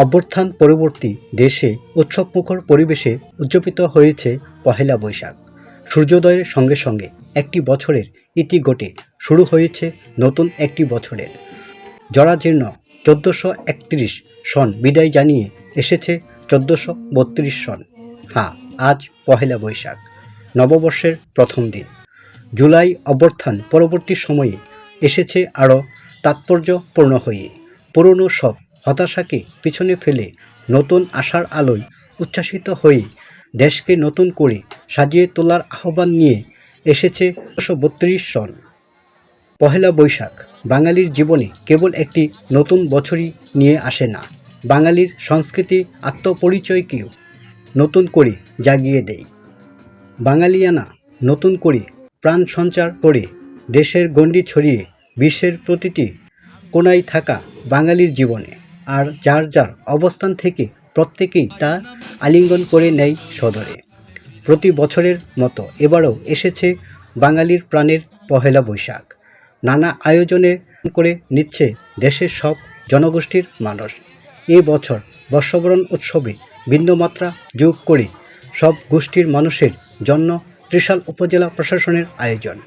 অভ্যুত্থান পরবর্তী দেশে উৎসবমুখর পরিবেশে উদযাপিত হয়েছে পহেলা বৈশাখ। সূর্যোদয়ের সঙ্গে সঙ্গে একটি বছরের ইতি ঘটে শুরু হয়েছে নতুন একটি বছরের। জরাজীর্ণ 1431 সন বিদায় জানিয়ে এসেছে 1432 সন। হ্যাঁ, আজ পহেলা বৈশাখ, নববর্ষের প্রথম দিন। জুলাই অভ্যুত্থান পরবর্তী সময়ে এসেছে আরও তাৎপর্যপূর্ণ হয়ে। পুরনো সব হতাশাকে পিছনে ফেলে নতুন আশার আলোয় উচ্ছ্বাসিত হয়ে দেশকে নতুন করে সাজিয়ে তোলার আহ্বান নিয়ে এসেছে 1432 সন। পহেলা বৈশাখ বাঙালির জীবনে কেবল একটি নতুন বছরই নিয়ে আসে না, বাঙালির সংস্কৃতি আত্মপরিচয়কেও নতুন করে জাগিয়ে দেয়। বাঙালিয়ানা নতুন করে প্রাণ সঞ্চার করে দেশের গণ্ডি ছড়িয়ে বিশ্বের প্রতিটি কোণায় থাকা বাঙালির জীবনে, আর যার যার অবস্থান থেকে প্রত্যেকেই তা আলিঙ্গন করে নেয় সদরে। প্রতি বছরের মতো এবারও এসেছে বাঙালির প্রাণের পহেলা বৈশাখ। নানা আয়োজনে করে নিচ্ছে দেশের সব জনগোষ্ঠীর মানুষ। এ বছর বর্ষবরণ উৎসবে ভিন্নমাত্রা যোগ করে সব গোষ্ঠীর মানুষের জন্য ত্রিশাল উপজেলা প্রশাসনের আয়োজন।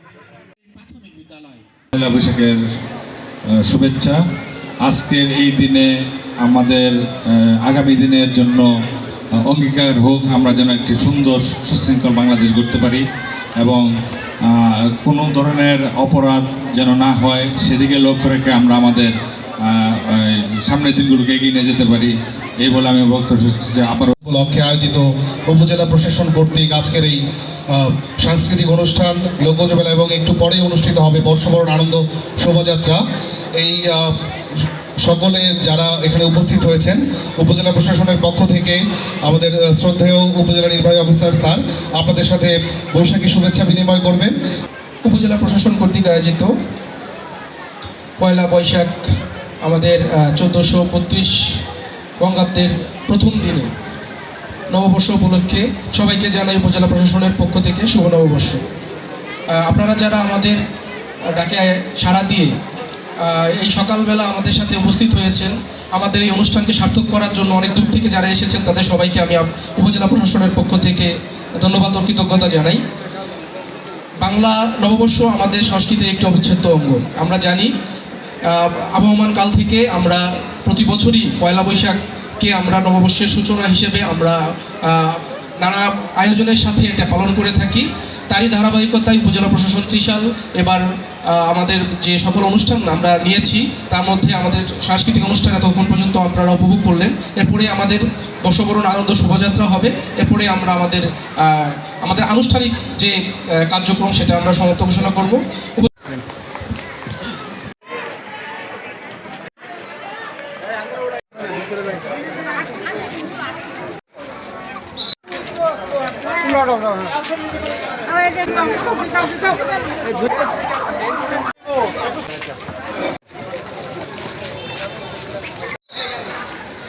পহেলা বৈশাখের শুভেচ্ছা। আজকের এই দিনে আমাদের আগামী দিনের জন্য অঙ্গীকার হোক, আমরা যেন একটি সুন্দর সুশৃঙ্খল বাংলাদেশ গড়তে পারি এবং কোনো ধরনের অপরাধ যেন না হয় সেদিকে লক্ষ্য রেখে আমরা আমাদের সামনের দিনগুলোকে এগিয়ে নিয়ে যেতে পারি, এই বলে আমি বক্তব্য আবার উপলক্ষে আয়োজিত উপজেলা প্রশাসন কর্তৃক আজকের এই সাংস্কৃতিক অনুষ্ঠান লোকজমেলা এবং একটু পরেই অনুষ্ঠিত হবে বর্ষবরণ আনন্দ শোভাযাত্রা। এই সকলে যারা এখানে উপস্থিত হয়েছেন, উপজেলা প্রশাসনের পক্ষ থেকে আমাদের শ্রদ্ধেয় উপজেলা নির্বাহী অফিসার স্যার আপনাদের সাথে বৈশাখী শুভেচ্ছা বিনিময় করবেন। উপজেলা প্রশাসন কর্তৃক আয়োজিত পয়লা বৈশাখ আমাদের 1432 বঙ্গাব্দের প্রথম দিনে নববর্ষ উপলক্ষে সবাইকে জানাই উপজেলা প্রশাসনের পক্ষ থেকে শুভ নববর্ষ। আপনারা যারা আমাদের ডাকে সাড়া দিয়ে এই সকালবেলা আমাদের সাথে উপস্থিত হয়েছেন, আমাদের এই অনুষ্ঠানকে সার্থক করার জন্য অনেক দূর থেকে যারা এসেছেন তাদের সবাইকে আমি উপজেলা প্রশাসনের পক্ষ থেকে ধন্যবাদ ও কৃতজ্ঞতা জানাই। বাংলা নববর্ষ আমাদের সংস্কৃতির একটি অবিচ্ছেদ্য অঙ্গ। আমরা জানি আবহমান কাল থেকে আমরা প্রতি বছরই পয়লা বৈশাখকে আমরা নববর্ষের সূচনা হিসেবে আমরা নানা আয়োজনের সাথে এটা পালন করে থাকি। তারই ধারাবাহিকতায় উপজেলা প্রশাসন ত্রিশাল এবার আমাদের যে সকল অনুষ্ঠান আমরা নিয়েছি তার মধ্যে আমাদের সাংস্কৃতিক অনুষ্ঠান এতক্ষণ পর্যন্ত আপনারা উপভোগ করলেন। এরপরে আমাদের বর্ষবরণ আনন্দ শোভাযাত্রা হবে। এরপরে আমরা আমাদের আনুষ্ঠানিক যে কার্যক্রম সেটা আমরা সমাপ্ত ঘোষণা করব।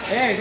Hey,